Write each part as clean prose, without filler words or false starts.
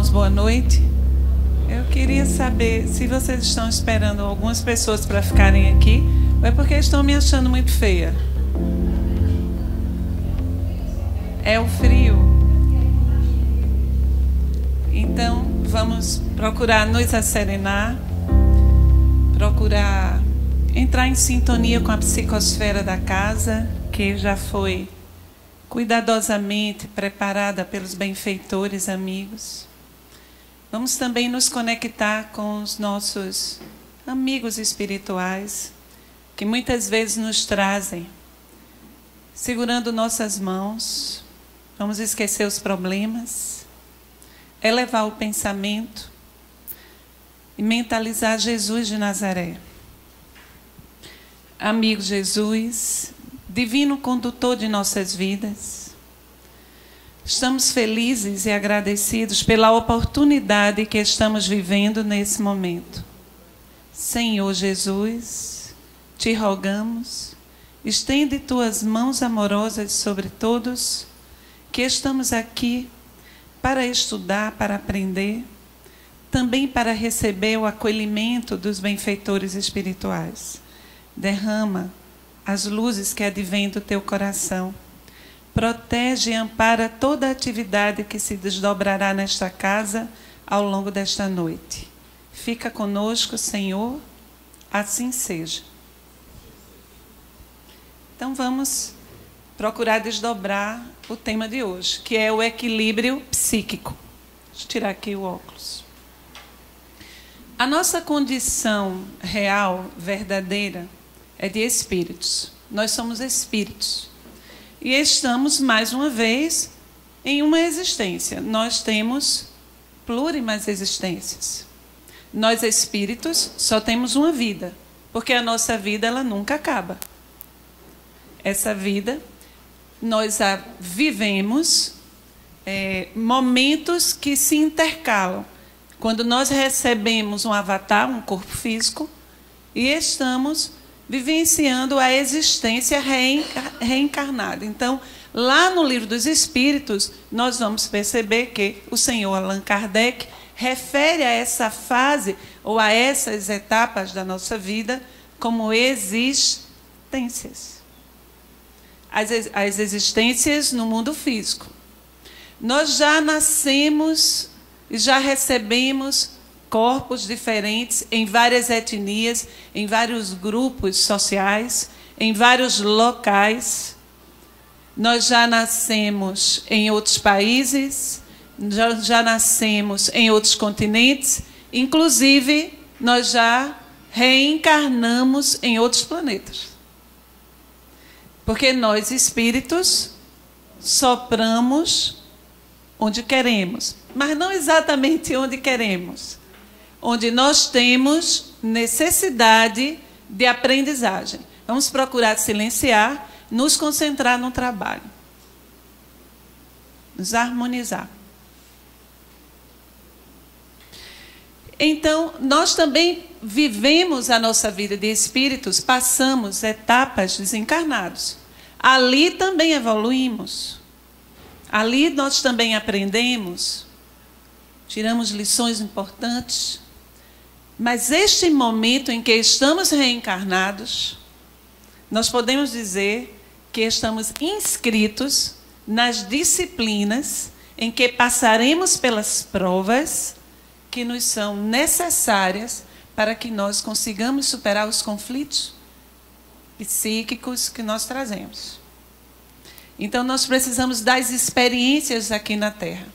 irmãos, boa noite. Eu queria saber se vocês estão esperando algumas pessoas para ficarem aqui ou é porque estão me achando muito feia. É o frio. Então, vamos procurar nos asserenar, procurar entrar em sintonia com a psicosfera da casa, que já foi cuidadosamente preparada pelos benfeitores amigos. Vamos também nos conectar com os nossos amigos espirituais, que muitas vezes nos trazem, segurando nossas mãos. Vamos esquecer os problemas, elevar o pensamento e mentalizar Jesus de Nazaré. Amigo Jesus, divino condutor de nossas vidas, estamos felizes e agradecidos pela oportunidade que estamos vivendo nesse momento. Senhor Jesus, te rogamos, estende tuas mãos amorosas sobre todos que estamos aqui para estudar, para aprender, também para receber o acolhimento dos benfeitores espirituais. Derrama as luzes que advêm do teu coração. Protege e ampara toda a atividade que se desdobrará nesta casa ao longo desta noite. Fica conosco, Senhor, assim seja. Então vamos procurar desdobrar o tema de hoje, que é o equilíbrio psíquico. Deixa eu tirar aqui o óculos. A nossa condição real, verdadeira, é de espíritos. Nós somos espíritos. E estamos, mais uma vez, em uma existência. Nós temos plurimas existências. Nós, espíritos, só temos uma vida, porque a nossa vida ela nunca acaba. Essa vida, nós a vivemos momentos que se intercalam. Quando nós recebemos um avatar, um corpo físico, e estamos vivenciando a existência reencarnada. Então, lá no Livro dos Espíritos, nós vamos perceber que o senhor Allan Kardec refere a essa fase, ou a essas etapas da nossa vida, como existências. As existências no mundo físico. Nós já nascemos e já recebemos corpos diferentes, em várias etnias, em vários grupos sociais, em vários locais. Nós já nascemos em outros países, já nascemos em outros continentes, inclusive nós já reencarnamos em outros planetas. Porque nós, espíritos, sopramos onde queremos, mas não exatamente onde queremos. Onde nós temos necessidade de aprendizagem. Vamos procurar silenciar, nos concentrar no trabalho. Nos harmonizar. Então, nós também vivemos a nossa vida de espíritos, passamos etapas desencarnados. Ali também evoluímos. Ali nós também aprendemos, tiramos lições importantes. Mas este momento em que estamos reencarnados, nós podemos dizer que estamos inscritos nas disciplinas em que passaremos pelas provas que nos são necessárias para que nós consigamos superar os conflitos psíquicos que nós trazemos. Então, nós precisamos das experiências aqui na Terra.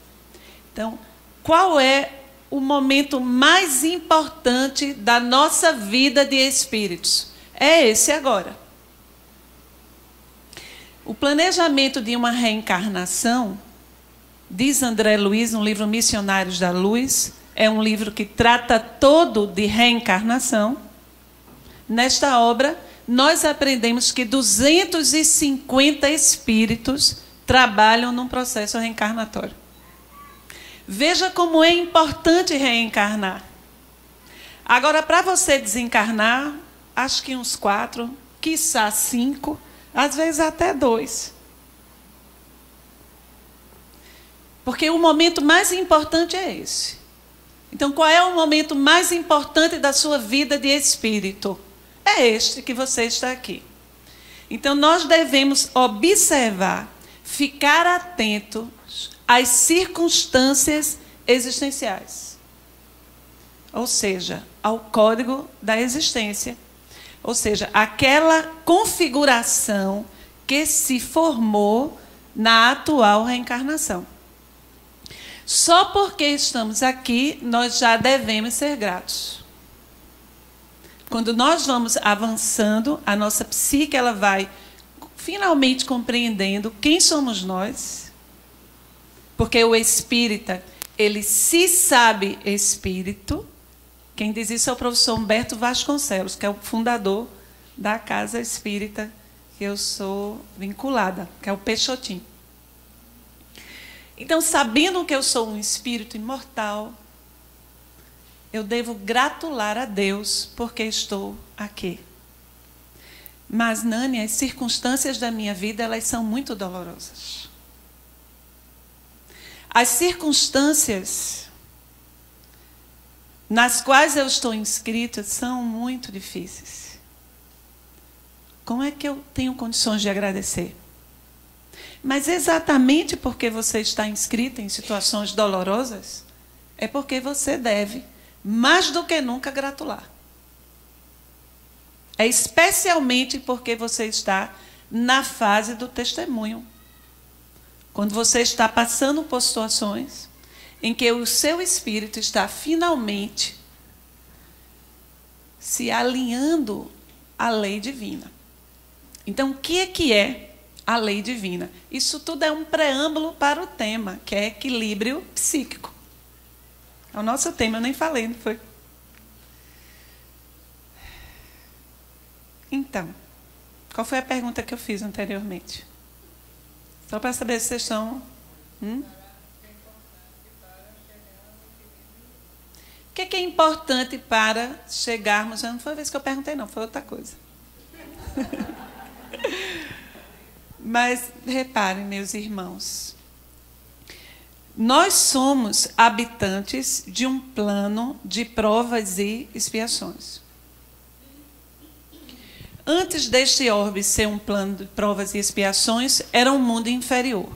Então, qual é o momento mais importante da nossa vida de espíritos? É esse agora. O planejamento de uma reencarnação, diz André Luiz, no livro Missionários da Luz, é um livro que trata todo de reencarnação. Nesta obra, nós aprendemos que 250 espíritos trabalham num processo reencarnatório. Veja como é importante reencarnar. Agora, para você desencarnar, acho que uns 4, quiçá 5, às vezes até 2. Porque o momento mais importante é esse. Então, qual é o momento mais importante da sua vida de espírito? É este que você está aqui. Então, nós devemos observar, ficar atentos às circunstâncias existenciais. Ou seja, ao código da existência. Ou seja, aquela configuração que se formou na atual reencarnação. Só porque estamos aqui, nós já devemos ser gratos. Quando nós vamos avançando, a nossa psique ela vai finalmente compreendendo quem somos nós, porque o espírita, ele se sabe espírito. Quem diz isso é o professor Humberto Vasconcelos, que é o fundador da Casa Espírita que eu sou vinculada, que é o Peixotim. Então, sabendo que eu sou um espírito imortal, eu devo gratular a Deus porque estou aqui. Mas, Nani, as circunstâncias da minha vida, elas são muito dolorosas. As circunstâncias nas quais eu estou inscrita são muito difíceis. Como é que eu tenho condições de agradecer? Mas exatamente porque você está inscrita em situações dolorosas, é porque você deve, mais do que nunca, gratular. É especialmente porque você está na fase do testemunho. Quando você está passando por situações em que o seu espírito está finalmente se alinhando à lei divina. Então, o que é a lei divina? Isso tudo é um preâmbulo para o tema, que é equilíbrio psíquico. É o nosso tema, eu nem falei, não foi? Então, qual foi a pergunta que eu fiz anteriormente? Só para saber se vocês estão... O que é importante para chegarmos... Não foi a vez que eu perguntei, não, foi outra coisa. Mas, reparem, meus irmãos, nós somos habitantes de um plano de provas e expiações. Antes deste orbe ser um plano de provas e expiações, era um mundo inferior.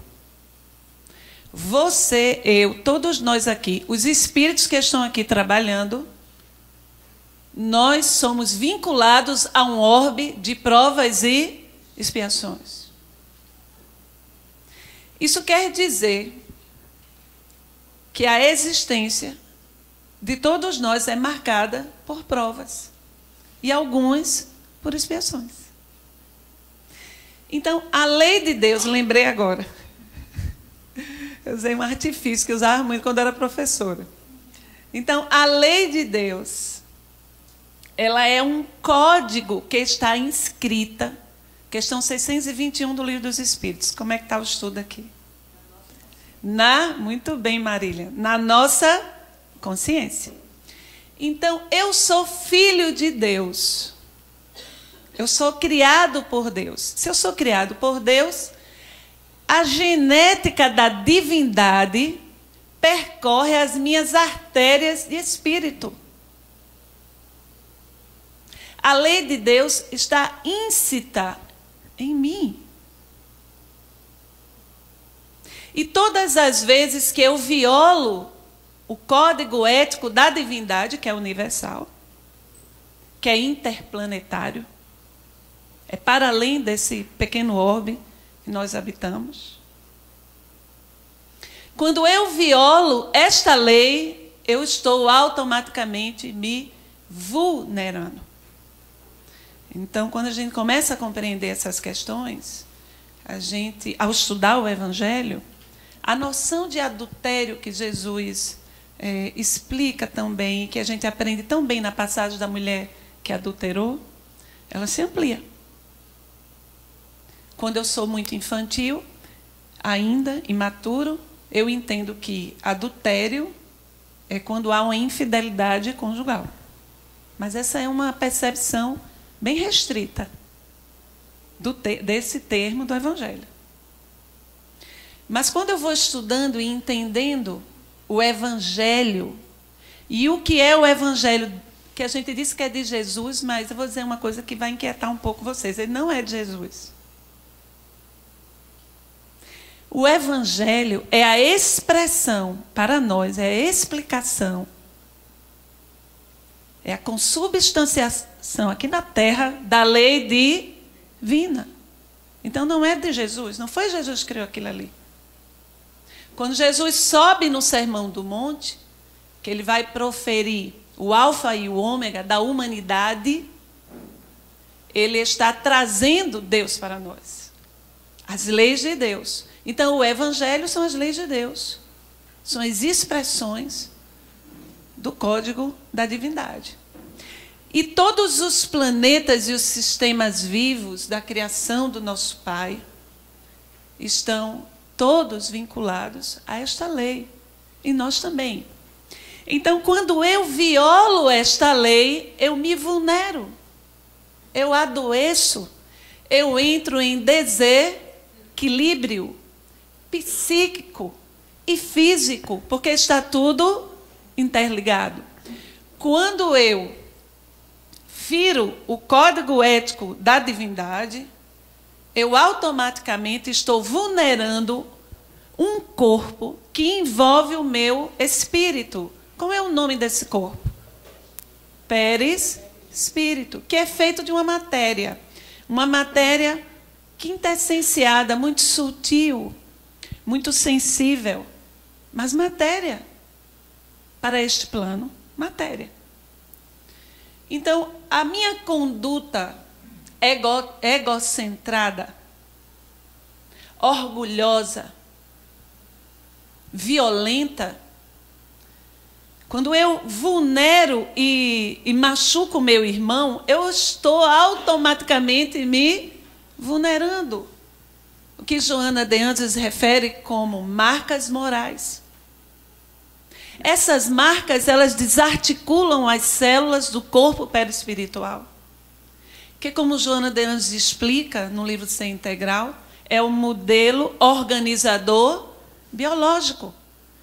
Você, eu, todos nós aqui, os espíritos que estão aqui trabalhando, nós somos vinculados a um orbe de provas e expiações. Isso quer dizer que a existência de todos nós é marcada por provas e algumas por expiações. Então, a lei de Deus, lembrei agora, eu usei um artifício que eu usava muito quando era professora. Então, a lei de Deus, ela é um código que está inscrita, questão 621 do Livro dos Espíritos. Como é que está o estudo aqui? Muito bem, Marília. Na nossa consciência. Então, eu sou filho de Deus. Eu sou criado por Deus. Se eu sou criado por Deus, a genética da divindade percorre as minhas artérias de espírito. A lei de Deus está íncita em mim. E todas as vezes que eu violo o código ético da divindade, que é universal, que é interplanetário, é para além desse pequeno orbe que nós habitamos. Quando eu violo esta lei, eu estou automaticamente me vulnerando. Então, quando a gente começa a compreender essas questões, ao estudar o Evangelho, a noção de adultério que Jesus explica tão bem, que a gente aprende tão bem na passagem da mulher que adulterou, ela se amplia. Quando eu sou muito infantil, ainda imaturo, eu entendo que adultério é quando há uma infidelidade conjugal. Mas essa é uma percepção bem restrita desse termo do Evangelho. Mas quando eu vou estudando e entendendo o Evangelho, e o que é o Evangelho, que a gente diz que é de Jesus, mas eu vou dizer uma coisa que vai inquietar um pouco vocês, ele não é de Jesus. O Evangelho é a expressão, para nós, é a explicação, é a consubstanciação aqui na terra da lei divina. Então não é de Jesus, não foi Jesus que criou aquilo ali. Quando Jesus sobe no Sermão do Monte, que ele vai proferir o alfa e o ômega da humanidade, ele está trazendo Deus para nós. As leis de Deus. Então o Evangelho são as leis de Deus. São as expressões do código da divindade. E todos os planetas e os sistemas vivos da criação do nosso Pai estão todos vinculados a esta lei. E nós também. Então, quando eu violo esta lei, eu me vulnero. Eu adoeço. Eu entro em desequilíbrio psíquico e físico, porque está tudo interligado. Quando eu firo o código ético da divindade, eu automaticamente estou vulnerando um corpo que envolve o meu espírito. Qual é o nome desse corpo? Perispírito, que é feito de uma matéria quintessenciada, muito sutil, muito sensível, mas matéria. Para este plano, matéria. Então, a minha conduta egocentrada, orgulhosa, violenta, quando eu vulnero e machuco o meu irmão, eu estou automaticamente me vulnerando. O que Joana de Anjos refere como marcas morais. Essas marcas, elas desarticulam as células do corpo perispiritual. Que, como Joana de Anjos explica no livro Ser Integral, é o modelo organizador biológico.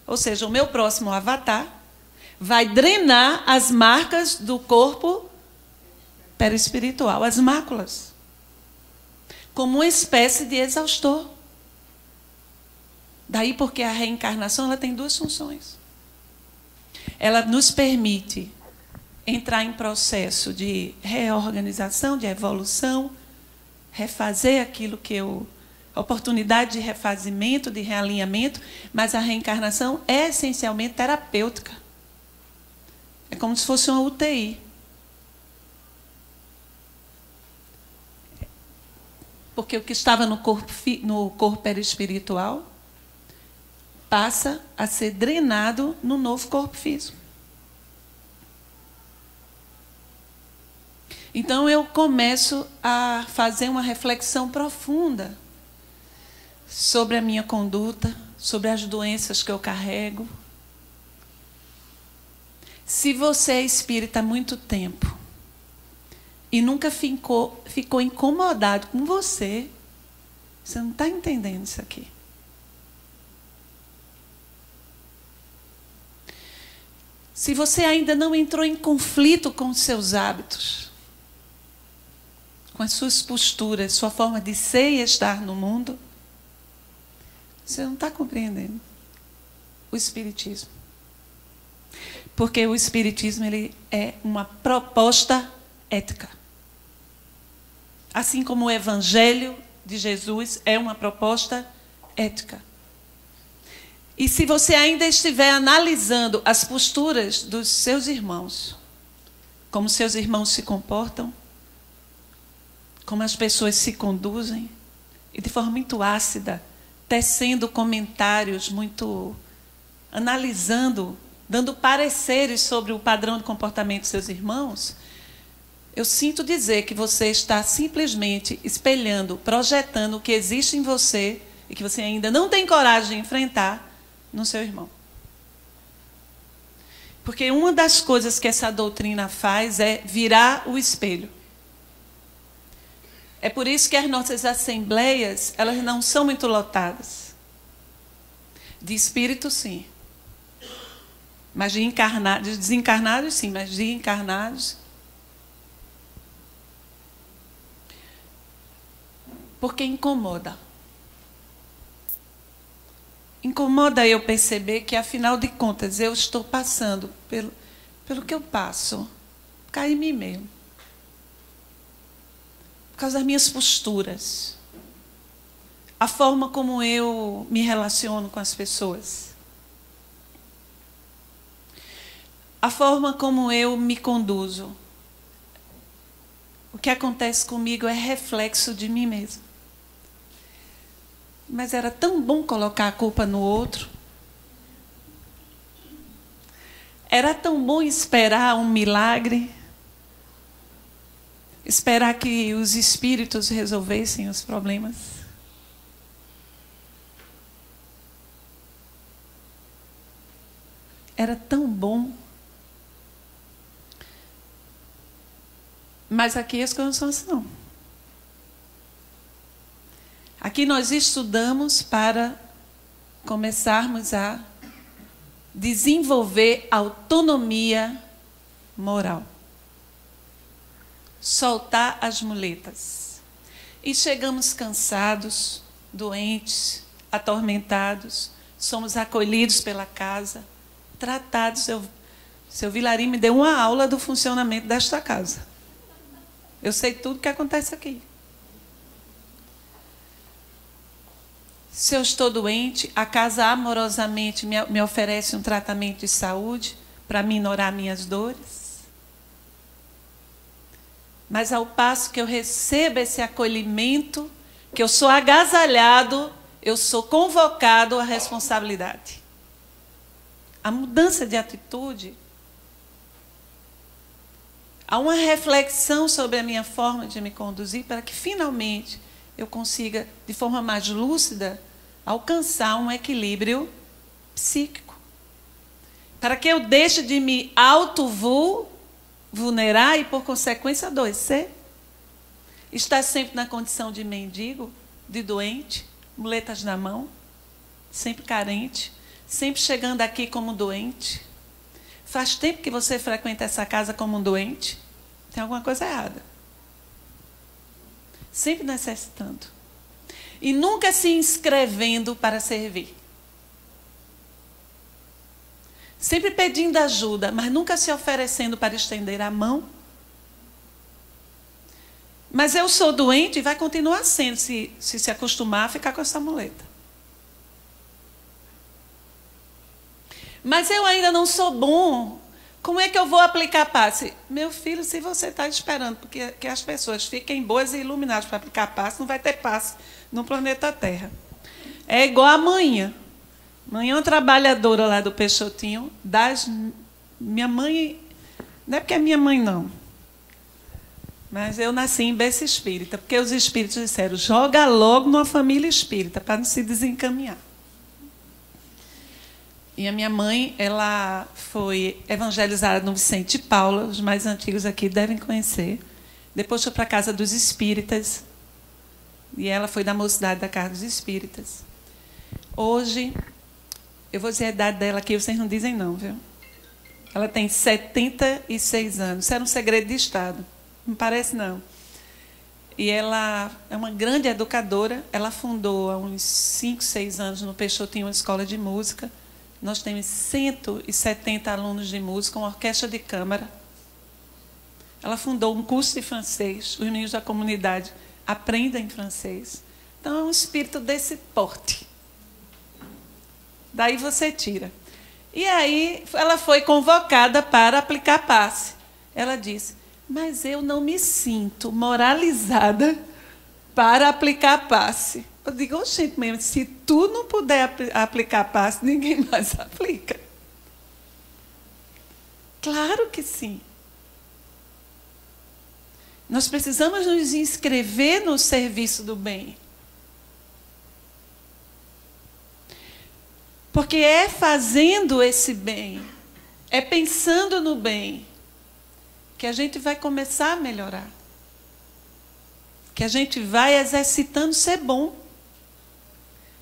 Ou seja, o meu próximo avatar vai drenar as marcas do corpo perispiritual, as máculas, como uma espécie de exaustor. Daí porque a reencarnação ela tem duas funções. Ela nos permite entrar em processo de reorganização, de evolução, refazer aquilo que oportunidade de refazimento, de realinhamento, mas a reencarnação é essencialmente terapêutica. É como se fosse uma UTI. Porque o que estava no corpo perispiritual passa a ser drenado no novo corpo físico. Então eu começo a fazer uma reflexão profunda sobre a minha conduta, sobre as doenças que eu carrego. Se você é espírita há muito tempo e nunca ficou incomodado com você não está entendendo isso aqui. Se você ainda não entrou em conflito com os seus hábitos, com as suas posturas, sua forma de ser e estar no mundo, você não está compreendendo o Espiritismo. Porque o Espiritismo ele é uma proposta ética. Assim como o Evangelho de Jesus é uma proposta ética. E se você ainda estiver analisando as posturas dos seus irmãos, como seus irmãos se comportam, como as pessoas se conduzem, e de forma muito ácida, tecendo comentários muito, analisando, dando pareceres sobre o padrão de comportamento dos seus irmãos, eu sinto dizer que você está simplesmente espelhando, projetando o que existe em você e que você ainda não tem coragem de enfrentar no seu irmão. Porque uma das coisas que essa doutrina faz é virar o espelho. É por isso que as nossas assembleias, elas não são muito lotadas. De espírito, sim. Mas de desencarnados, sim, mas de encarnados. Porque incomoda. Incomoda eu perceber que, afinal de contas, eu estou passando pelo que eu passo. Por causa de mim mesmo. Por causa das minhas posturas. A forma como eu me relaciono com as pessoas. A forma como eu me conduzo. O que acontece comigo é reflexo de mim mesmo. Mas era tão bom colocar a culpa no outro. Era tão bom esperar um milagre. Esperar que os espíritos resolvessem os problemas. Era tão bom. Mas aqui as coisas não são assim, não. Aqui nós estudamos para começarmos a desenvolver autonomia moral. Soltar as muletas. E chegamos cansados, doentes, atormentados, somos acolhidos pela casa, tratados. Seu Vilarim me deu uma aula do funcionamento desta casa. Eu sei tudo o que acontece aqui. Se eu estou doente, a casa amorosamente me oferece um tratamento de saúde para minorar minhas dores. Mas ao passo que eu recebo esse acolhimento, que eu sou agasalhado, eu sou convocado à responsabilidade. A mudança de atitude. Há uma reflexão sobre a minha forma de me conduzir para que, finalmente, eu consiga, de forma mais lúcida, alcançar um equilíbrio psíquico. Para que eu deixe de me auto-vulnerar e, por consequência, adoecer. Estar sempre na condição de mendigo, de doente, muletas na mão, sempre carente, sempre chegando aqui como doente. Faz tempo que você frequenta essa casa como um doente. Tem alguma coisa errada. Sempre necessitando. E nunca se inscrevendo para servir. Sempre pedindo ajuda, mas nunca se oferecendo para estender a mão. Mas eu sou doente e vai continuar sendo, se acostumar a ficar com essa muleta. Mas eu ainda não sou bom. Como é que eu vou aplicar passe? Meu filho, se você está esperando que as pessoas fiquem boas e iluminadas para aplicar passe, não vai ter passe no planeta Terra. É igual a manhã. Manhã, uma trabalhadora lá do Peixotinho, minha mãe, não é porque é minha mãe, não. Mas eu nasci em berço espírita, porque os espíritos disseram, joga logo numa família espírita, para não se desencaminhar. E a minha mãe, ela foi evangelizada no Vicente de Paula, os mais antigos aqui devem conhecer. Depois foi para a Casa dos Espíritas, e ela foi da mocidade da Casa dos Espíritas. Hoje, eu vou dizer a idade dela aqui, vocês não dizem não, viu? Ela tem 76 anos, isso era um segredo de Estado, não parece não. E ela é uma grande educadora, ela fundou há uns 5, 6 anos no Peixotinho uma escola de música. Nós temos 170 alunos de música, uma orquestra de câmara. Ela fundou um curso de francês. Os meninos da comunidade aprendem francês. Então, é um espírito desse porte. Daí você tira. E aí, ela foi convocada para aplicar passe. Ela disse, mas eu não me sinto moralizada para aplicar passe. Eu digo, gente, mesmo, se tu não puder aplicar passe, ninguém mais aplica. Claro que sim. Nós precisamos nos inscrever no serviço do bem. Porque é fazendo esse bem, é pensando no bem, que a gente vai começar a melhorar. Que a gente vai exercitando ser bom.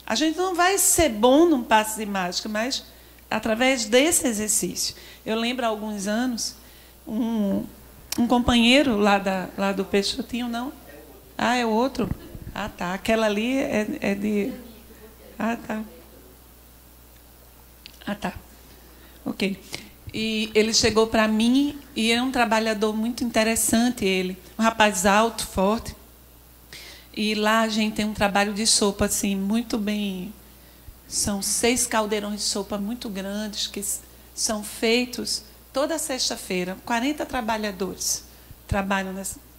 A gente não vai ser bom num passe de mágica, mas através desse exercício. Eu lembro há alguns anos, um companheiro lá do Peixotinho, não? Ah, é o outro? Ah, tá. Aquela ali é de... Ah, tá. Ah, tá. Ok. E ele chegou para mim e é um trabalhador muito interessante, ele. Um rapaz alto, forte. E lá a gente tem um trabalho de sopa, assim, muito bem... São 6 caldeirões de sopa muito grandes que são feitos toda sexta-feira. 40 trabalhadores trabalham,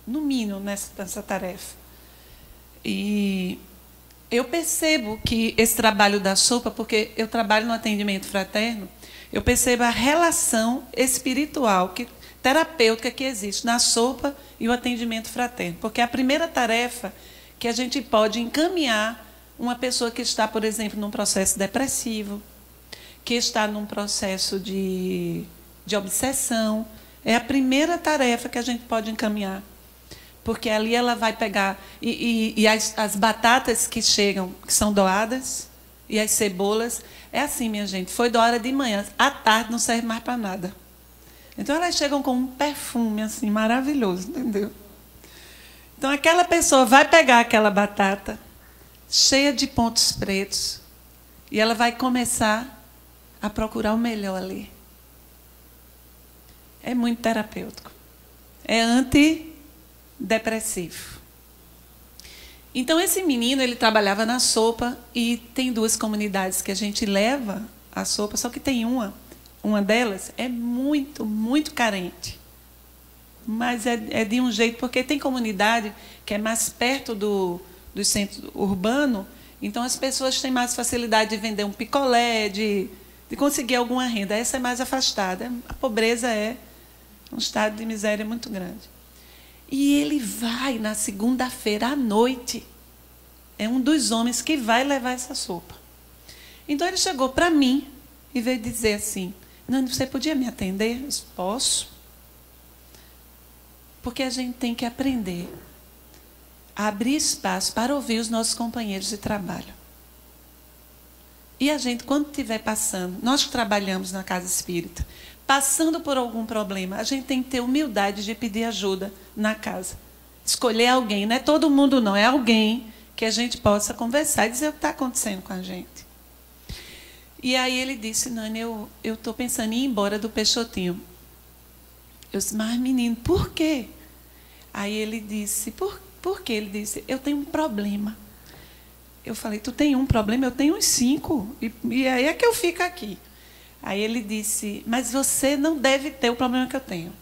no mínimo, nessa tarefa. E eu percebo que esse trabalho da sopa, porque eu trabalho no atendimento fraterno, eu percebo a relação espiritual, terapêutica que existe na sopa e o atendimento fraterno. Porque a primeira tarefa que a gente pode encaminhar uma pessoa que está, por exemplo, num processo depressivo, que está num processo de obsessão, é a primeira tarefa que a gente pode encaminhar. Porque ali ela vai pegar... E as batatas que chegam, que são doadas, e as cebolas, é assim, minha gente, foi doada de manhã, à tarde não serve mais para nada. Então, elas chegam com um perfume assim maravilhoso, entendeu? Então, aquela pessoa vai pegar aquela batata cheia de pontos pretos e ela vai começar a procurar o melhor ali. É muito terapêutico. É antidepressivo. Então, esse menino, ele trabalhava na sopa e tem 2 comunidades que a gente leva a sopa, só que tem uma delas é muito, muito carente. Mas é de um jeito, porque tem comunidade que é mais perto do centro urbano, então as pessoas têm mais facilidade de vender um picolé, de conseguir alguma renda. Essa é mais afastada. A pobreza é um estado de miséria muito grande. E ele vai na segunda-feira à noite. É um dos homens que vai levar essa sopa. Então ele chegou para mim e veio dizer assim: Nani, você podia me atender? Eu disse, posso. Porque a gente tem que aprender a abrir espaço para ouvir os nossos companheiros de trabalho. E a gente, quando estiver passando, nós que trabalhamos na casa espírita, passando por algum problema, a gente tem que ter humildade de pedir ajuda na casa. Escolher alguém, não é todo mundo não, é alguém que a gente possa conversar e dizer o que está acontecendo com a gente. E aí ele disse, Nani, eu estou pensando em ir embora do Peixotinho. Eu disse, mas menino, por quê? Aí ele disse, por quê? Ele disse, eu tenho um problema. Eu falei, tu tem um problema? Eu tenho uns 5. E aí é que eu fico aqui. Aí ele disse, mas você não deve ter o problema que eu tenho.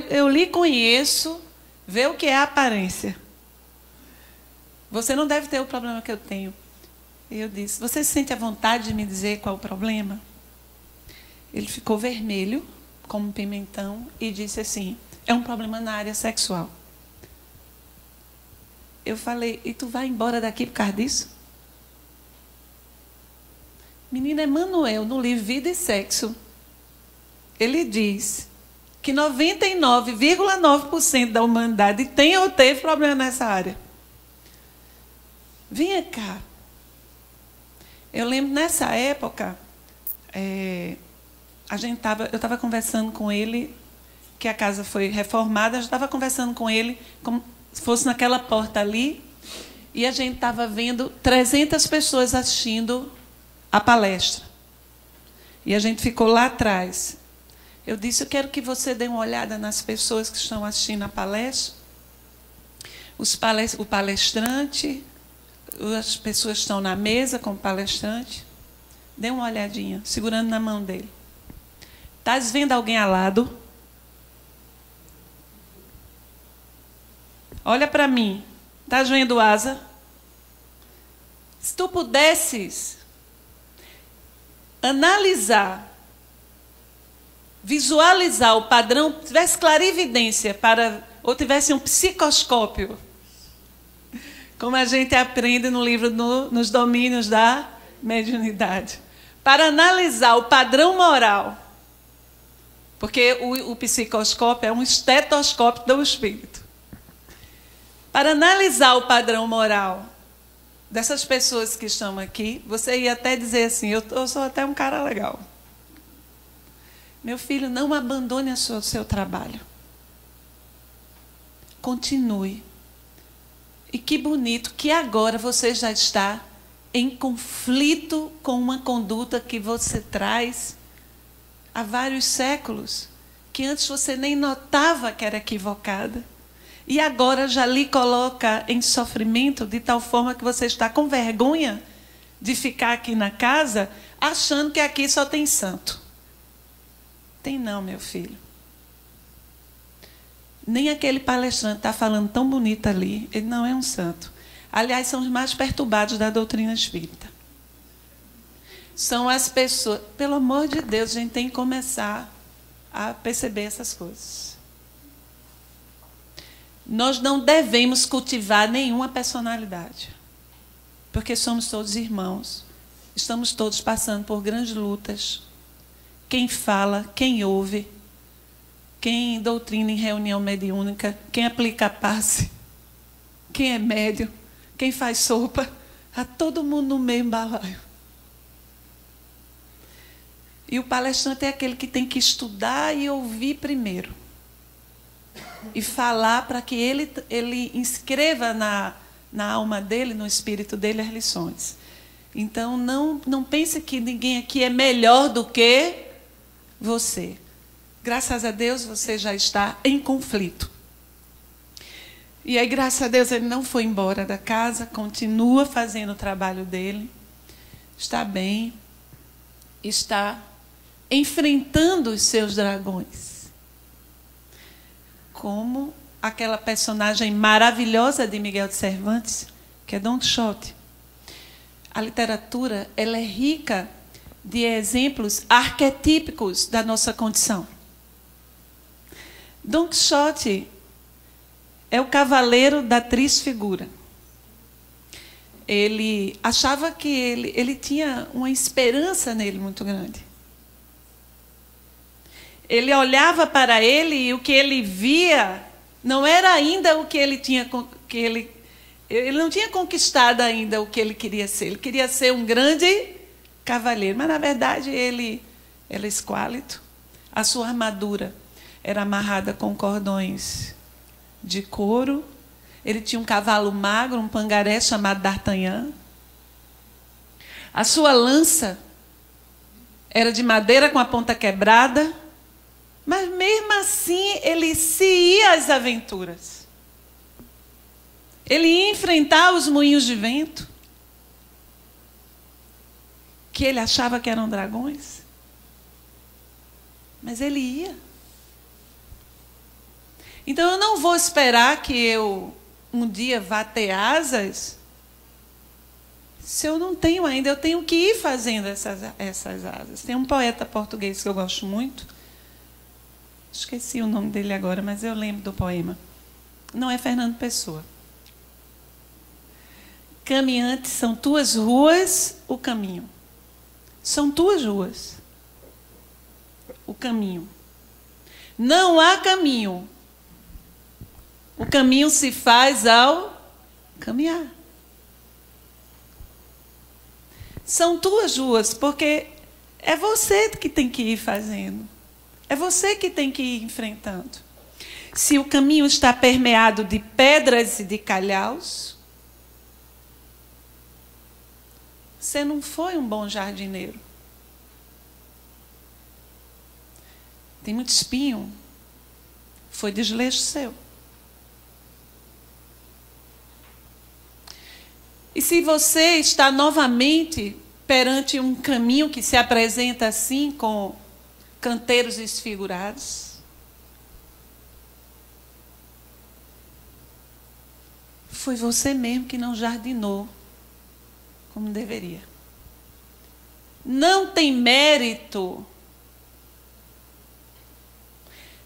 Eu lhe conheço, vê o que é a aparência. Você não deve ter o problema que eu tenho. E eu disse, você se sente à vontade de me dizer qual é o problema? Ele ficou vermelho, como um pimentão, e disse assim, é um problema na área sexual. Eu falei, e tu vai embora daqui por causa disso? Menina, Emmanuel, no livro Vida e Sexo, ele diz que 99,9% da humanidade tem ou teve problema nessa área. Vinha cá. Eu lembro, nessa época, eu estava conversando com ele, que a casa foi reformada, eu estava conversando com ele como se fosse naquela porta ali, e a gente estava vendo 300 pessoas assistindo a palestra. E a gente ficou lá atrás. Eu disse, eu quero que você dê uma olhada nas pessoas que estão assistindo a palestra. O palestrante, as pessoas que estão na mesa com o palestrante. Dê uma olhadinha, segurando na mão dele. Estás vendo alguém ao lado? Olha para mim. Estás vendo asa? Se tu pudesses analisar, visualizar o padrão, tivesse clarividência ou tivesse um psicoscópio, como a gente aprende no livro nos domínios da mediunidade, para analisar o padrão moral, porque o psicoscópio é um estetoscópio do espírito. Para analisar o padrão moral dessas pessoas que estão aqui, você ia até dizer assim, eu sou até um cara legal. Meu filho, não abandone o seu trabalho. Continue. E que bonito que agora você já está em conflito com uma conduta que você traz há vários séculos, que antes você nem notava que era equivocada. E agora já lhe coloca em sofrimento de tal forma que você está com vergonha de ficar aqui na casa, achando que aqui só tem santo. Tem não, meu filho. Nem aquele palestrante está falando tão bonito ali, ele não é um santo. Aliás, são os mais perturbados da doutrina espírita. São as pessoas... Pelo amor de Deus, a gente tem que começar a perceber essas coisas. Nós não devemos cultivar nenhuma personalidade, porque somos todos irmãos, estamos todos passando por grandes lutas. Quem fala, quem ouve, quem doutrina em reunião mediúnica, quem aplica passe, quem é médium, quem faz sopa, está todo mundo no mesmo balaio. E o palestrante é aquele que tem que estudar e ouvir primeiro. E falar para que ele inscreva na alma dele, no espírito dele, as lições. Então, não pense que ninguém aqui é melhor do que você. Graças a Deus, você já está em conflito. E aí, graças a Deus, ele não foi embora da casa, continua fazendo o trabalho dele, está bem, está enfrentando os seus dragões. Como aquela personagem maravilhosa de Miguel de Cervantes, que é Dom Quixote. A literatura, ela é rica de exemplos arquetípicos da nossa condição. Dom Quixote é o cavaleiro da triste figura. Ele achava que ele tinha uma esperança nele muito grande. Ele olhava para ele e o que ele via não era ainda o que ele tinha... Ele não tinha conquistado ainda o que ele queria ser. Ele queria ser um grande cavaleiro, mas, na verdade, ele era esquálito. A sua armadura era amarrada com cordões de couro. Ele tinha um cavalo magro, um pangaré chamado D'Artagnan. A sua lança era de madeira com a ponta quebrada. Mas, mesmo assim, ele se ia às aventuras. Ele ia enfrentar os moinhos de vento, que ele achava que eram dragões. Mas ele ia. Então, eu não vou esperar que eu um dia vá ter asas, se eu não tenho ainda. Eu tenho que ir fazendo essas asas. Tem um poeta português que eu gosto muito, esqueci o nome dele agora, mas eu lembro do poema. Não é Fernando Pessoa. Caminhantes, são tuas ruas o caminho. São tuas ruas o caminho. Não há caminho. O caminho se faz ao caminhar. São tuas ruas, porque é você que tem que ir fazendo. É você que tem que ir enfrentando. Se o caminho está permeado de pedras e de calhaus, você não foi um bom jardineiro. Tem muito espinho. Foi desleixo seu. E se você está novamente perante um caminho que se apresenta assim, com canteiros desfigurados, foi você mesmo que não jardinou como deveria. Não tem mérito.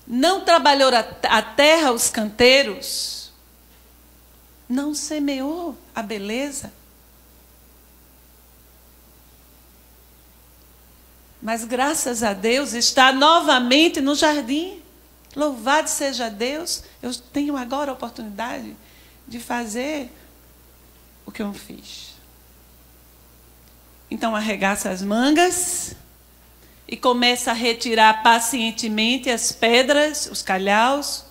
Não trabalhou a terra, os canteiros. Não semeou a beleza. Mas, graças a Deus, está novamente no jardim. Louvado seja Deus. Eu tenho agora a oportunidade de fazer o que eu fiz. Então arregaça as mangas e começa a retirar pacientemente as pedras, os calhaus.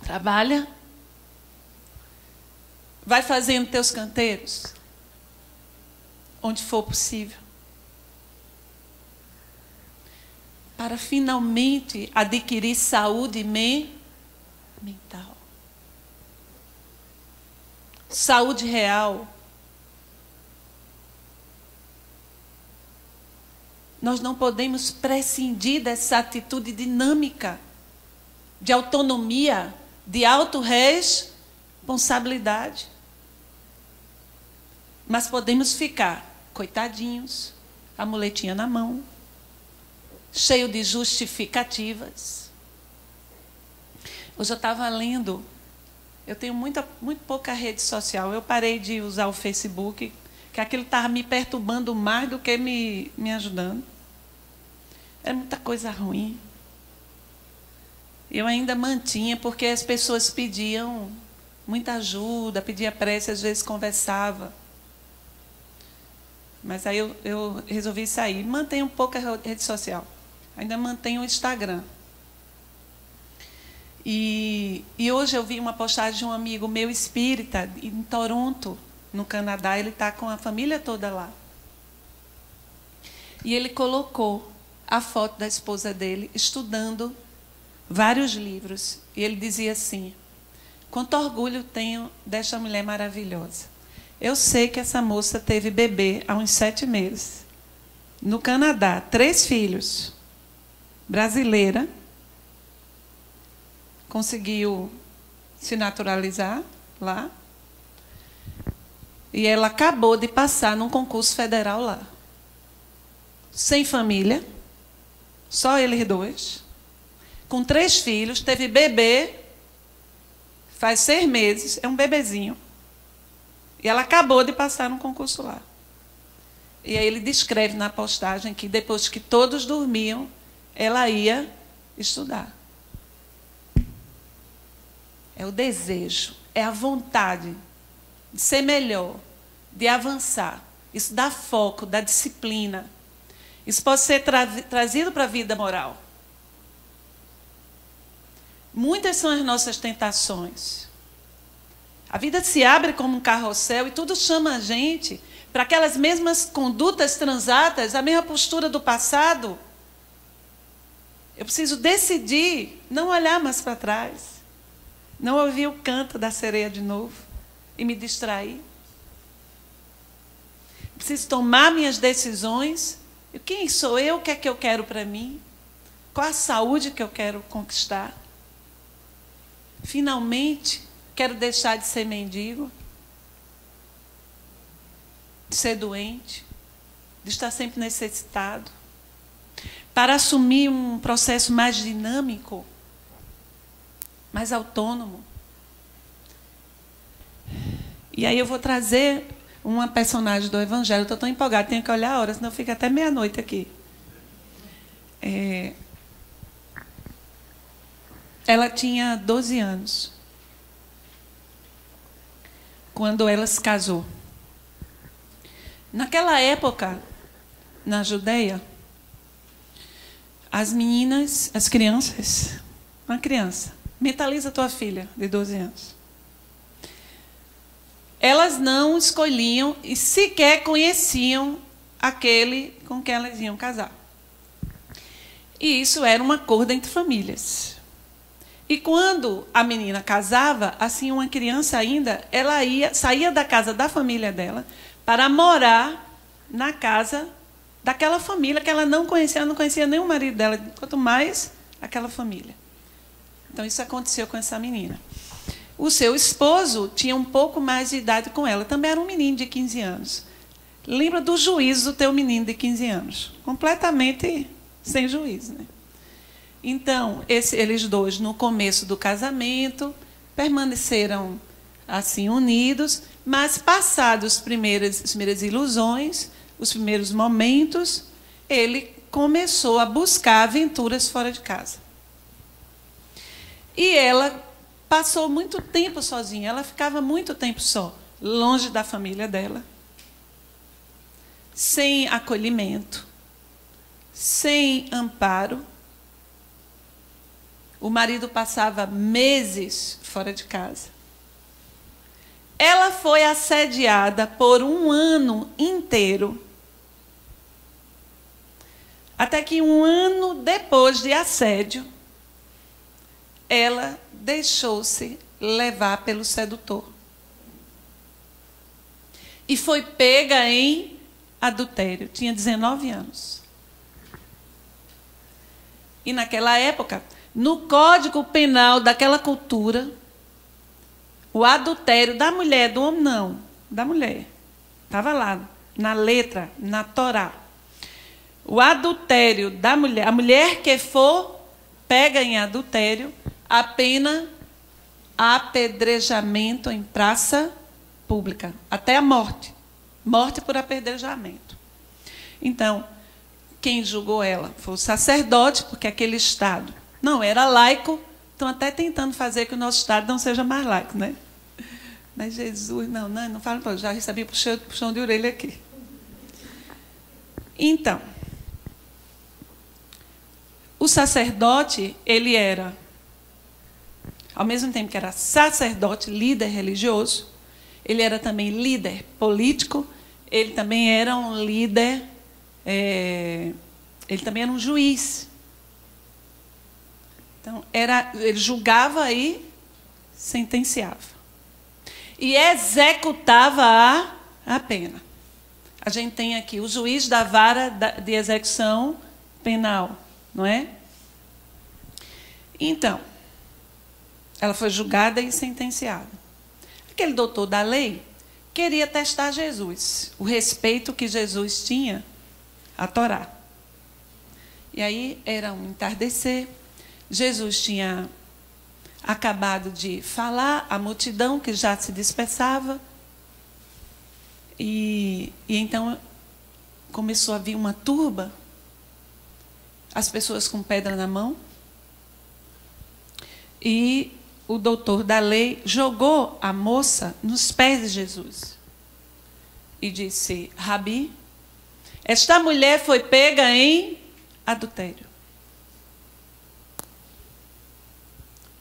Trabalha. Vai fazendo teus canteiros, onde for possível, para finalmente adquirir saúde mental. Saúde real. Nós não podemos prescindir dessa atitude dinâmica, de autonomia, de autorresponsabilidade. Mas podemos ficar coitadinhos, a muletinha na mão, cheio de justificativas. Hoje eu estava lendo, eu tenho muito pouca rede social, eu parei de usar o Facebook, que aquilo estava me perturbando mais do que me ajudando. É muita coisa ruim. Eu ainda mantinha, porque as pessoas pediam muita ajuda, pedia prece, às vezes conversava. Mas aí eu resolvi sair. Mantenho um pouco a rede social. Ainda mantenho o Instagram. E hoje eu vi uma postagem de um amigo meu espírita, em Toronto, no Canadá. Ele está com a família toda lá. E ele colocou a foto da esposa dele, estudando vários livros. E ele dizia assim: quanto orgulho tenho desta mulher maravilhosa. Eu sei que essa moça teve bebê há uns 7 meses. No Canadá, 3 filhos. Brasileira. Conseguiu se naturalizar lá. E ela acabou de passar num concurso federal lá. Sem família. Só eles 2. Com 3 filhos. Teve bebê. Faz 6 meses. É um bebezinho. E ela acabou de passar num concurso lá. E aí ele descreve na postagem que depois que todos dormiam, ela ia estudar. É o desejo, é a vontade de ser melhor, de avançar. Isso dá foco, dá disciplina. Isso pode ser trazido para a vida moral. Muitas são as nossas tentações. A vida se abre como um carrossel e tudo chama a gente para aquelas mesmas condutas transatas, a mesma postura do passado. Eu preciso decidir não olhar mais para trás, não ouvir o canto da sereia de novo e me distrair. Preciso tomar minhas decisões. E quem sou eu? O que é que eu quero para mim? Qual a saúde que eu quero conquistar? Finalmente, quero deixar de ser mendigo, de ser doente, de estar sempre necessitado, para assumir um processo mais dinâmico, mais autônomo. E aí eu vou trazer uma personagem do Evangelho. Estou tão empolgada, tenho que olhar a hora, senão fica até meia-noite aqui. Ela tinha 12 anos. Quando ela se casou. Naquela época, na Judeia, as meninas, as crianças, uma criança, mentaliza tua filha de 12 anos. Elas não escolhiam e sequer conheciam aquele com quem elas iam casar. E isso era um acordo entre famílias. E quando a menina casava, assim, uma criança ainda, ela saía da casa da família dela para morar na casa daquela família que ela não conhecia nem o marido dela, quanto mais aquela família. Então, isso aconteceu com essa menina. O seu esposo tinha um pouco mais de idade com ela, também era um menino de 15 anos. Lembra do juízo do teu menino de 15 anos. Completamente sem juízo, né? Então, eles dois, no começo do casamento, permaneceram assim unidos, mas passados as primeiras ilusões, os primeiros momentos, ele começou a buscar aventuras fora de casa. E ela passou muito tempo sozinha, ela ficava muito tempo só, longe da família dela. sem acolhimento, sem amparo. O marido passava meses fora de casa. Ela foi assediada por 1 ano inteiro. Até que 1 ano depois de assédio, ela deixou-se levar pelo sedutor. E foi pega em adultério. Tinha 19 anos. E naquela época, no Código Penal daquela cultura, o adultério da mulher, do homem não, da mulher. Estava lá, na letra, na Torá. O adultério da mulher, a mulher que for pega em adultério, a pena apedrejamento em praça pública, até a morte. Morte por apedrejamento. Então, quem julgou ela foi o sacerdote, porque aquele Estado não era laico, estão até tentando fazer que o nosso Estado não seja mais laico, né? Mas Jesus, não fala, pô, já recebi puxão de orelha aqui. Então, o sacerdote, ele era, ao mesmo tempo que era sacerdote, líder religioso, ele era também líder político, ele também era um líder, ele também era um juiz. Então, ele julgava e sentenciava. E executava a pena. A gente tem aqui o juiz da vara de execução penal, não é? Então, ela foi julgada e sentenciada. Aquele doutor da lei queria testar Jesus, o respeito que Jesus tinha à Torá. E aí era um entardecer, Jesus tinha acabado de falar, a multidão que já se dispersava, e então começou a vir uma turba, as pessoas com pedra na mão, e o doutor da lei jogou a moça nos pés de Jesus e disse: Rabi, esta mulher foi pega em adultério.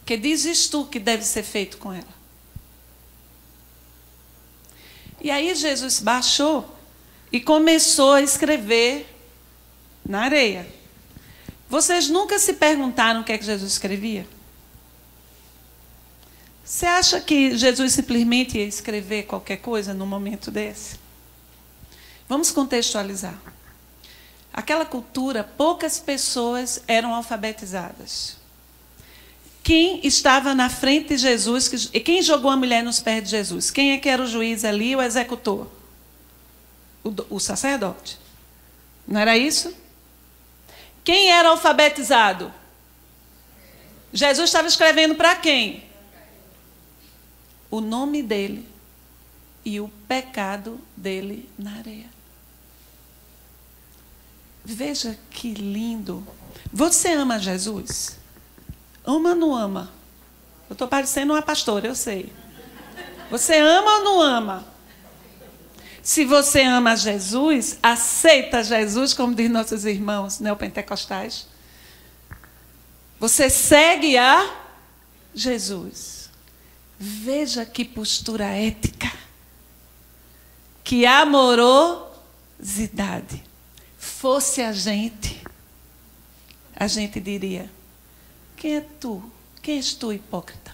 Que dizes tu que deve ser feito com ela? E aí Jesus baixou e começou a escrever na areia. Vocês nunca se perguntaram o que é que Jesus escrevia? Você acha que Jesus simplesmente ia escrever qualquer coisa num momento desse? Vamos contextualizar. Aquela cultura, poucas pessoas eram alfabetizadas. Quem estava na frente de Jesus, quem jogou a mulher nos pés de Jesus? Quem é que era o juiz ali, o executor? O sacerdote. Não era isso? Quem era alfabetizado? Jesus estava escrevendo para quem? O nome dele e o pecado dele na areia. Veja que lindo. Você ama Jesus? Ama ou não ama? Eu estou parecendo uma pastora, eu sei. Você ama ou não ama? Se você ama Jesus, aceita Jesus, como diz nossos irmãos neopentecostais. Você segue a Jesus. Veja que postura ética. Que amorosidade. Fosse a gente diria: quem é tu? Quem és tu, hipócrita?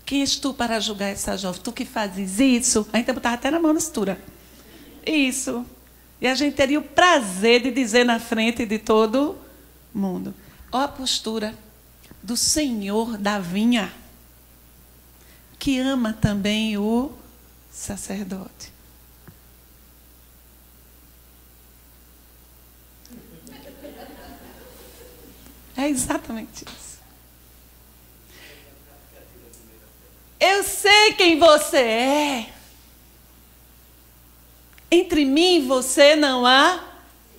Quem és tu para julgar essa jovem? Tu que fazes isso? A gente botava até na mão na cintura. Isso. E a gente teria o prazer de dizer na frente de todo mundo. Olha a postura do Senhor da vinha, que ama também o sacerdote. É exatamente isso. Eu sei quem você é. Entre mim e você não há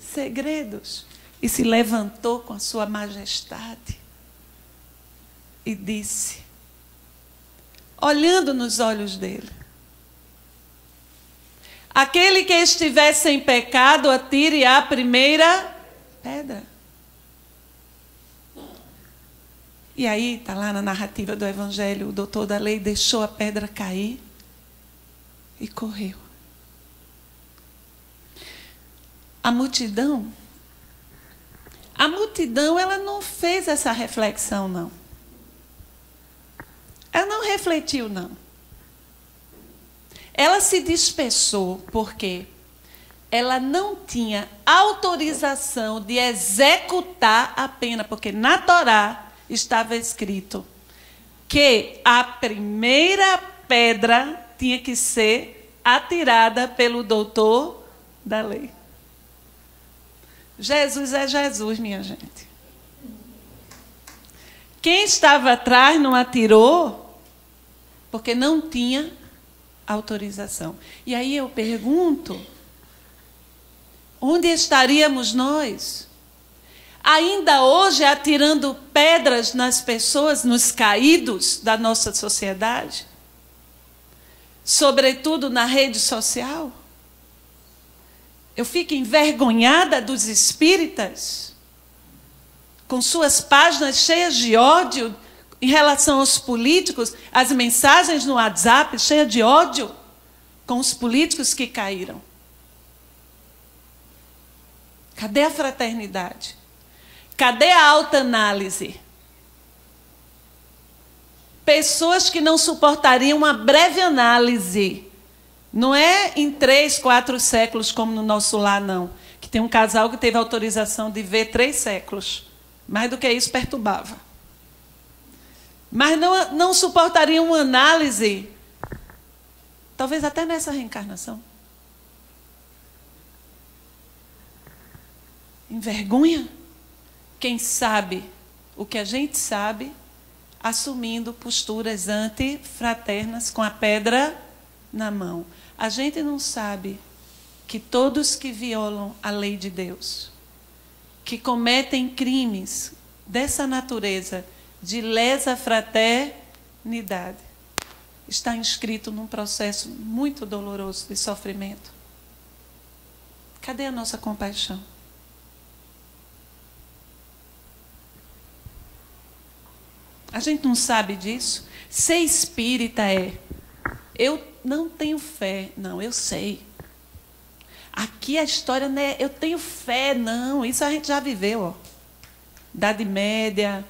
segredos. E se levantou com a sua majestade e disse, olhando nos olhos dele: Aquele que estiver sem pecado, atire a primeira pedra. E aí, está lá na narrativa do Evangelho, o doutor da lei deixou a pedra cair e correu. A multidão, ela não fez essa reflexão, não. Ela não refletiu, não. Ela se dispersou porque ela não tinha autorização de executar a pena, porque na Torá estava escrito que a primeira pedra tinha que ser atirada pelo doutor da lei. Jesus é Jesus, minha gente. Quem estava atrás não atirou porque não tinha autorização. E aí eu pergunto, onde estaríamos nós? Ainda hoje atirando pedras nas pessoas, nos caídos da nossa sociedade? Sobretudo na rede social? Eu fico envergonhada dos espíritas, com suas páginas cheias de ódio em relação aos políticos, as mensagens no WhatsApp cheias de ódio com os políticos que caíram. Cadê a fraternidade? Cadê a autoanálise? Pessoas que não suportariam uma breve análise. Não é em 3, 4 séculos, como no nosso lar, não. Que tem um casal que teve autorização de ver 3 séculos. Mais do que isso, perturbava. Mas não suportariam uma análise, talvez até nessa reencarnação. Envergonha quem sabe o que a gente sabe, assumindo posturas antifraternas com a pedra na mão. A gente não sabe que todos que violam a lei de Deus, que cometem crimes dessa natureza, de lesa fraternidade, está inscrito num processo muito doloroso de sofrimento. Cadê a nossa compaixão? A gente não sabe disso? Ser espírita é: eu não tenho fé. Não, eu sei. Aqui a história não é eu tenho fé, não. Isso a gente já viveu, ó. Idade Média,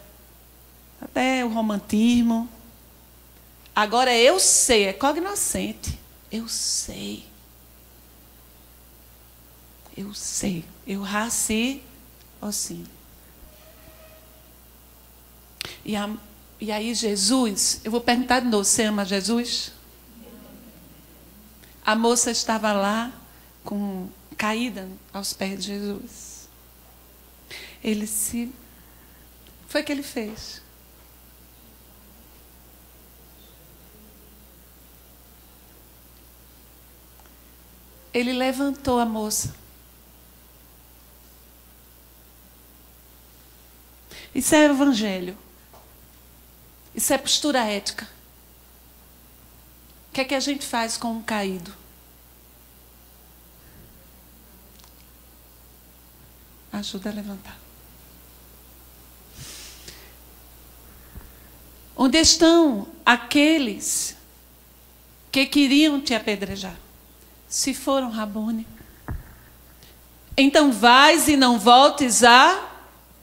até o romantismo. Agora eu sei, é cognoscente. Eu sei. Eu sei. Eu raciocínio. E aí Jesus, eu vou perguntar de novo, você ama Jesus? A moça estava lá, caída aos pés de Jesus. Foi o que ele fez. Ele levantou a moça. Isso é evangelho. Isso é postura ética. O que é que a gente faz com um caído? Ajuda a levantar. Onde estão aqueles que queriam te apedrejar? Se foram, Rabone. Então vais e não voltes a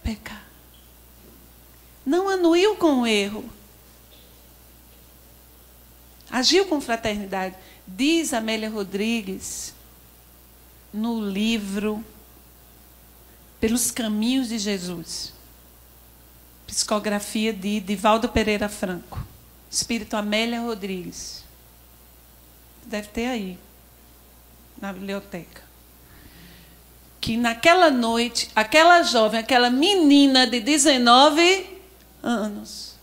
pecar. Não anuiu com o erro. Agiu com fraternidade. Diz Amélia Rodrigues, no livro Pelos Caminhos de Jesus, psicografia de Divaldo Pereira Franco, espírito Amélia Rodrigues. Deve ter aí, na biblioteca. Que naquela noite, aquela jovem, aquela menina de 19 anos,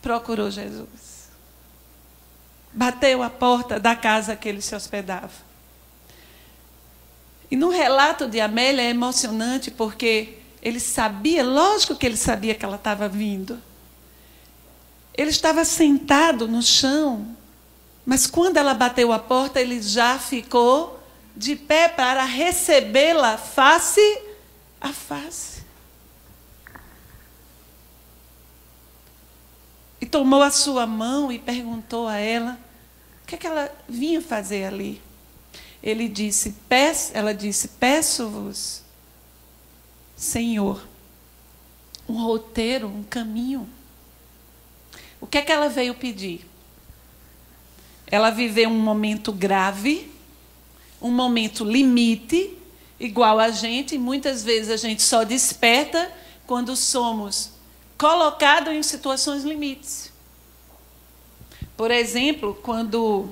procurou Jesus. Bateu a porta da casa que ele se hospedava. E no relato de Amélia é emocionante, porque ele sabia, lógico que ele sabia que ela estava vindo. Ele estava sentado no chão, Mas quando ela bateu a porta, ele já ficou de pé para recebê-la face a face. E tomou a sua mão e perguntou a ela o que é que ela vinha fazer ali. Ela disse, peço-vos, Senhor, um roteiro, um caminho. O que é que ela veio pedir? Ela viveu um momento grave, um momento limite, igual a gente. E muitas vezes a gente só desperta quando somos colocados em situações limites. Por exemplo, quando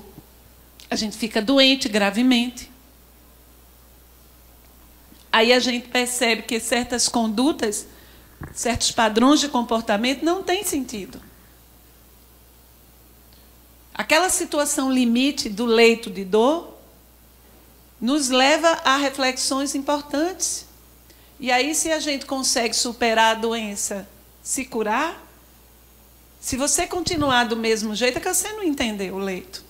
a gente fica doente gravemente. Aí a gente percebe que certas condutas, certos padrões de comportamento não têm sentido. Aquela situação limite do leito de dor nos leva a reflexões importantes. E aí, se a gente consegue superar a doença, se curar, se você continuar do mesmo jeito, é que você não entendeu o leito.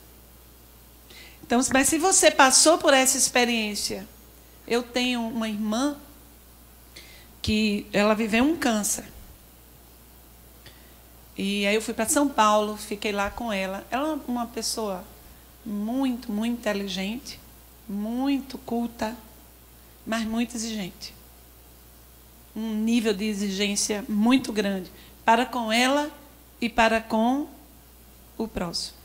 Então, mas se você passou por essa experiência, eu tenho uma irmã que ela viveu um câncer. E aí eu fui para São Paulo, fiquei lá com ela. Ela é uma pessoa muito, muito inteligente, muito culta, mas muito exigente. Um nível de exigência muito grande para com ela e para com o próximo.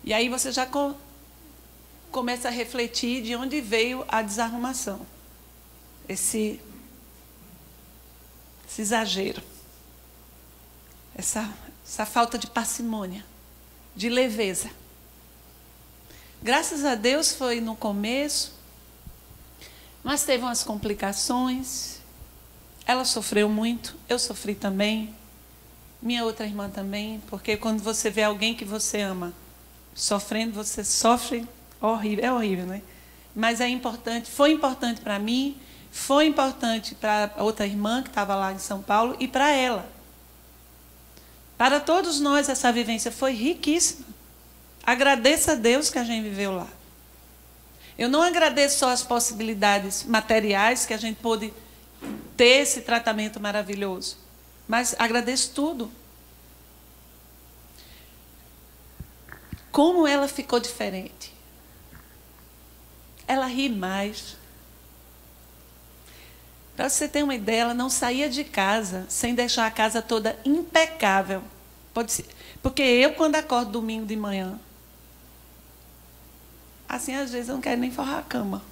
E aí você já começa a refletir de onde veio a desarrumação. Esse exagero. Essa falta de parcimônia, de leveza. Graças a Deus foi no começo, mas teve umas complicações. Ela sofreu muito, eu sofri também, minha outra irmã também, porque quando você vê alguém que você ama sofrendo, você sofre, horrível, é horrível, né? Mas é importante, foi importante para mim, foi importante para a outra irmã que estava lá em São Paulo e para ela. Para todos nós, essa vivência foi riquíssima. Agradeça a Deus que a gente viveu lá. Eu não agradeço só as possibilidades materiais que a gente pôde ter esse tratamento maravilhoso, mas agradeço tudo. Como ela ficou diferente. Ela ri mais. Para você ter uma ideia, ela não saía de casa sem deixar a casa toda impecável. Pode ser, porque eu, quando acordo domingo de manhã, assim, às vezes, eu não quero nem forrar a cama.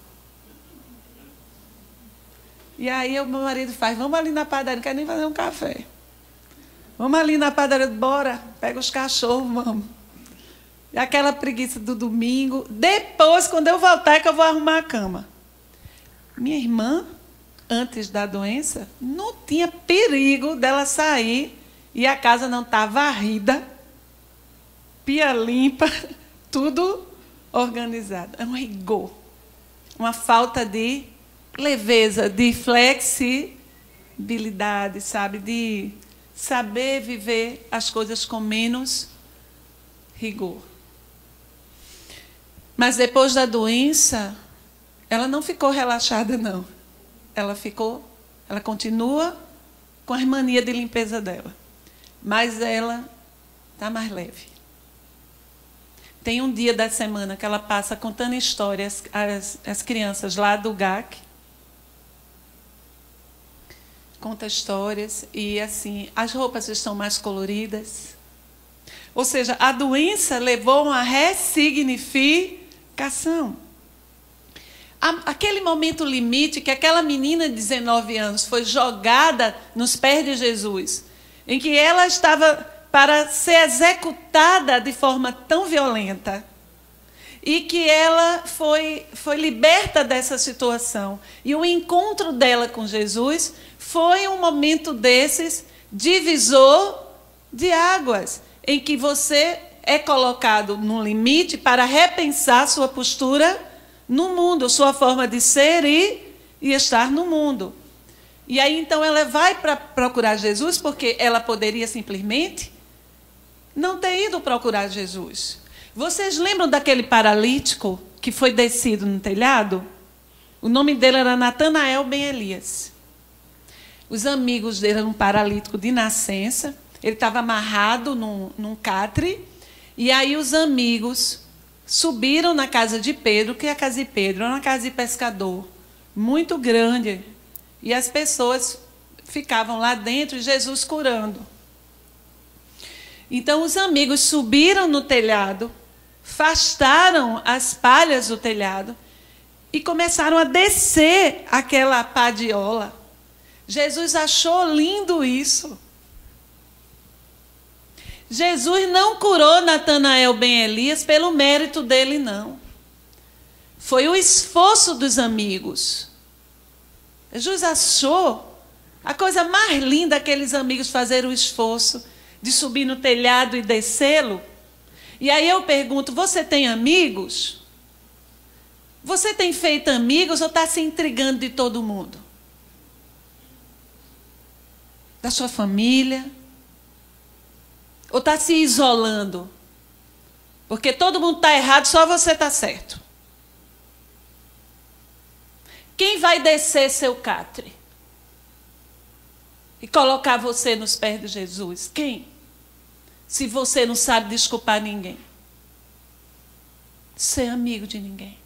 E aí, o meu marido faz, vamos ali na padaria, não quero nem fazer um café. Vamos ali na padaria, bora, pega os cachorros, vamos. E aquela preguiça do domingo. Depois, quando eu voltar, é que eu vou arrumar a cama. Minha irmã, antes da doença, não tinha perigo dela sair e a casa não estar varrida, pia limpa, tudo organizado. É um rigor, uma falta de leveza, de flexibilidade, sabe? De saber viver as coisas com menos rigor. Mas depois da doença, ela não ficou relaxada, não. Ela continua com as manias de limpeza dela. Mas ela está mais leve. Tem um dia da semana que ela passa contando histórias às crianças lá do GAC. Conta histórias e, assim, as roupas estão mais coloridas. Ou seja, a doença levou a uma ressignificação. Aquele momento limite que aquela menina de 19 anos foi jogada nos pés de Jesus, em que ela estava para ser executada de forma tão violenta, e que ela foi liberta dessa situação. E o encontro dela com Jesus foi um momento desses divisor de águas, em que você é colocado num limite para repensar sua postura no mundo, sua forma de ser e estar no mundo. E aí, então, ela vai para procurar Jesus, porque ela poderia simplesmente não ter ido procurar Jesus. Vocês lembram daquele paralítico que foi descido no telhado? O nome dele era Natanael ben Elias. Os amigos dele eram um paralítico de nascença. Ele estava amarrado num catre. E aí os amigos subiram na casa de Pedro, que a casa de Pedro era uma casa de pescador, muito grande. E as pessoas ficavam lá dentro e Jesus curando. Então os amigos subiram no telhado, afastaram as palhas do telhado e começaram a descer aquela padiola. Jesus achou lindo isso. Jesus não curou Natanael ben Elias pelo mérito dele, não. Foi o esforço dos amigos. Jesus achou a coisa mais linda aqueles amigos fazerem o esforço de subir no telhado e descê-lo. E aí eu pergunto, você tem amigos? Você tem feito amigos ou está se intrigando de todo mundo? Da sua família? Ou está se isolando? Porque todo mundo está errado, só você está certo. Quem vai descer seu catre? E colocar você nos pés de Jesus? Quem? Se você não sabe desculpar ninguém. Ser amigo de ninguém.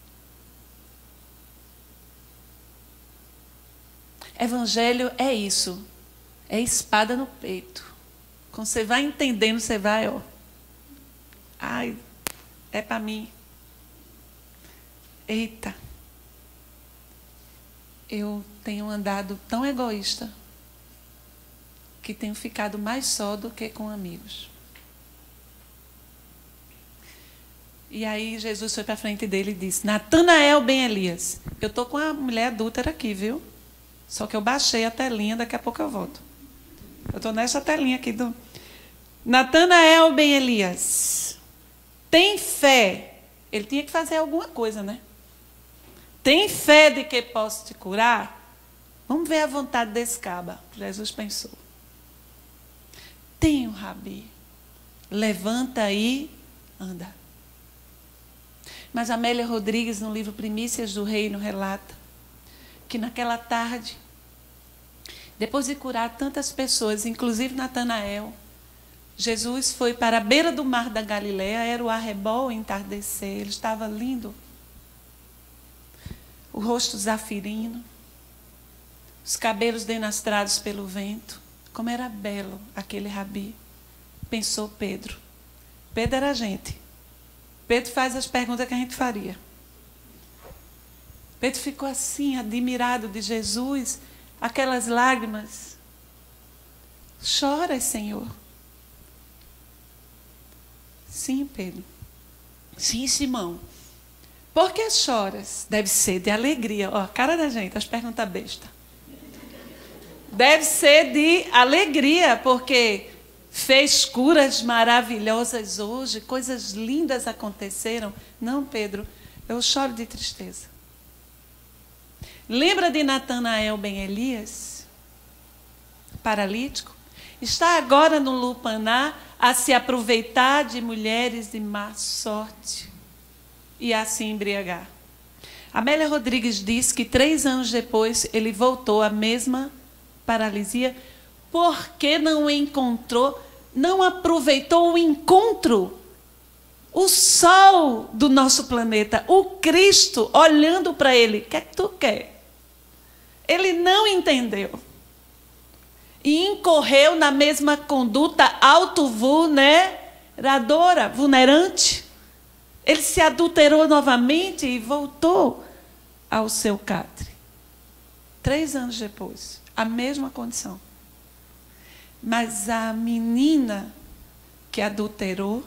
Evangelho é isso. É espada no peito. Quando você vai entendendo, você vai, ó. Ai, é para mim. Eita. Eu tenho andado tão egoísta que tenho ficado mais só do que com amigos. E aí Jesus foi para frente dele e disse, Natanael ben Elias, eu estou com a mulher adúltera aqui, viu? Só que eu baixei a telinha, daqui a pouco eu volto. Eu estou nessa telinha aqui do... Natanael ben Elias, tem fé? Ele tinha que fazer alguma coisa, né? Tem fé de que posso te curar? Vamos ver a vontade desse caba. Jesus pensou. Tenho, Rabi. Levanta aí, anda. Mas Amélia Rodrigues, no livro Primícias do Reino, relata que naquela tarde, depois de curar tantas pessoas, inclusive Natanael, Jesus foi para a beira do mar da Galileia, era o arrebol, o entardecer, ele estava lindo. O rosto zafirino, os cabelos denastrados pelo vento. Como era belo aquele Rabi, pensou Pedro. Pedro era a gente. Pedro faz as perguntas que a gente faria. Pedro ficou assim, admirado de Jesus, aquelas lágrimas. Choras, Senhor. Sim, Pedro. Sim, Simão. Por que choras? Deve ser de alegria. Ó, a cara da gente, as perguntas bestas. Deve ser de alegria, porque fez curas maravilhosas hoje, coisas lindas aconteceram. Não, Pedro, eu choro de tristeza. Lembra de Natanael ben Elias? Paralítico? Está agora no lupanar a se aproveitar de mulheres de má sorte e a se embriagar. Amélia Rodrigues diz que 3 anos depois ele voltou à mesma paralisia porque não encontrou, não aproveitou o encontro. O sol do nosso planeta, o Cristo, olhando para ele, o que é que tu quer? Ele não entendeu. E incorreu na mesma conduta auto-vulneradora, vulnerante. Ele se adulterou novamente e voltou ao seu catre. 3 anos depois, a mesma condição. Mas a menina que adulterou,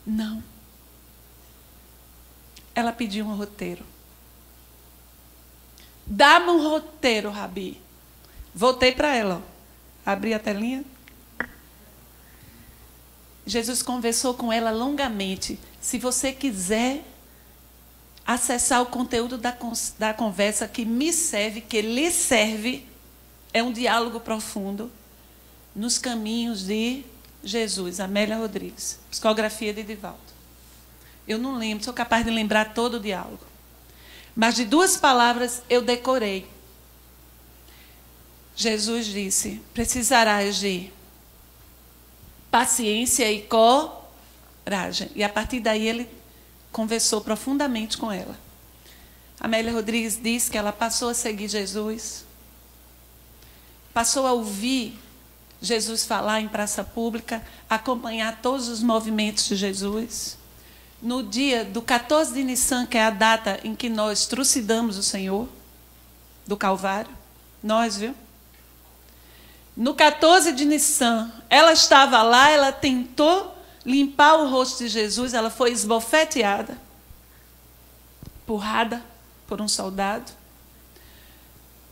não. Ela pediu um roteiro. Dá-me um roteiro, Rabi. Voltei para ela. Ó. Abri a telinha. Jesus conversou com ela longamente. Se você quiser acessar o conteúdo da conversa que me serve, que lhe serve, é um diálogo profundo nos caminhos de Jesus. Amélia Rodrigues. Psicografia de Divaldo. Eu não lembro, sou capaz de lembrar todo o diálogo. Mas de 2 palavras eu decorei. Jesus disse: precisarás de paciência e coragem. E a partir daí ele conversou profundamente com ela. Amélia Rodrigues diz que ela passou a seguir Jesus, passou a ouvir Jesus falar em praça pública, acompanhar todos os movimentos de Jesus. No dia do 14 de Nissan, que é a data em que nós trucidamos o Senhor, do Calvário, nós, viu? No 14 de Nissan, ela estava lá, ela tentou limpar o rosto de Jesus, ela foi esbofeteada, empurrada por um soldado.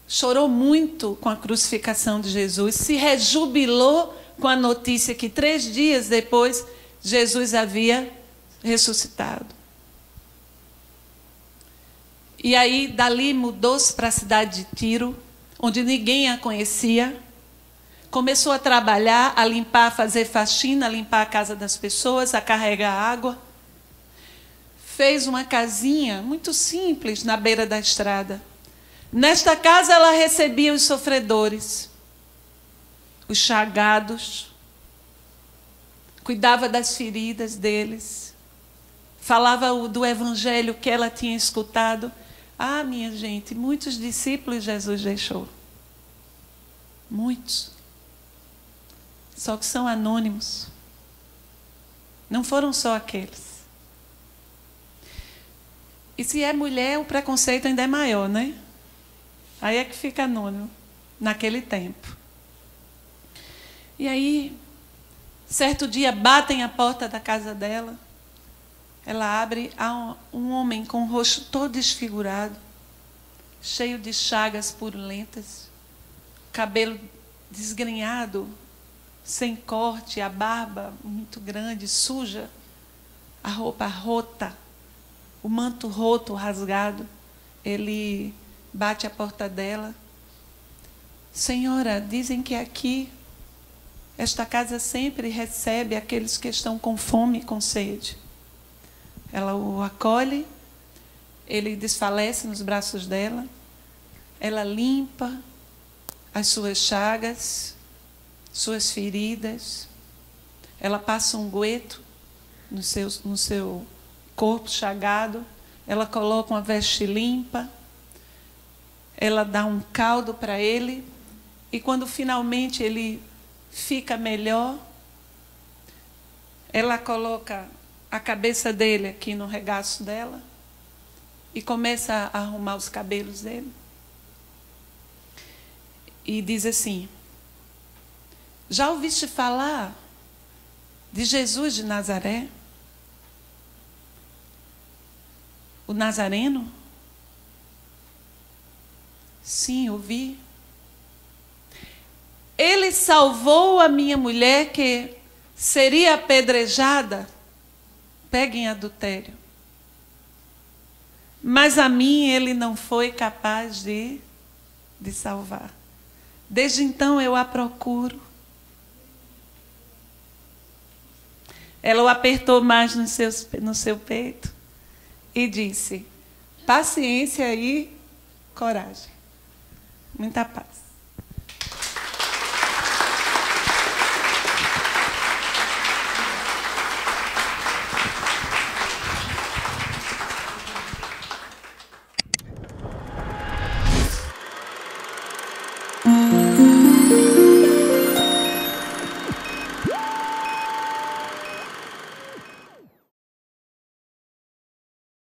Chorou muito com a crucificação de Jesus, se rejubilou com a notícia que 3 dias depois Jesus havia ressuscitado. E aí, dali, mudou-se para a cidade de Tiro, onde ninguém a conhecia. Começou a trabalhar, a limpar, a fazer faxina, a limpar a casa das pessoas, a carregar água. Fez uma casinha muito simples na beira da estrada. Nesta casa ela recebia os sofredores, os chagados, cuidava das feridas deles, falava do evangelho que ela tinha escutado. Ah, minha gente, muitos discípulos Jesus deixou. Muitos. Só que são anônimos. Não foram só aqueles. E se é mulher, o preconceito ainda é maior, né? Aí é que fica anônimo, naquele tempo. E aí, certo dia, batem a porta da casa dela. Ela abre, há um homem com o rosto todo desfigurado, cheio de chagas purulentas, cabelo desgrenhado, sem corte, a barba muito grande, suja, a roupa rota, o manto roto, rasgado. Ele bate a porta dela. Senhora, dizem que aqui, esta casa sempre recebe aqueles que estão com fome e com sede. Ela o acolhe, ele desfalece nos braços dela, ela limpa as suas chagas, suas feridas, ela passa um unguento no seu corpo chagado, ela coloca uma veste limpa, ela dá um caldo para ele, e quando finalmente ele fica melhor, ela coloca a cabeça dele aqui no regaço dela e começa a arrumar os cabelos dele. E diz assim: já ouviste falar de Jesus de Nazaré? O Nazareno? Sim, ouvi. Ele salvou a minha mulher que seria apedrejada, pega em adultério. Mas a mim ele não foi capaz de salvar. Desde então eu a procuro. Ela o apertou mais no seu peito e disse: paciência e coragem. Muita paz.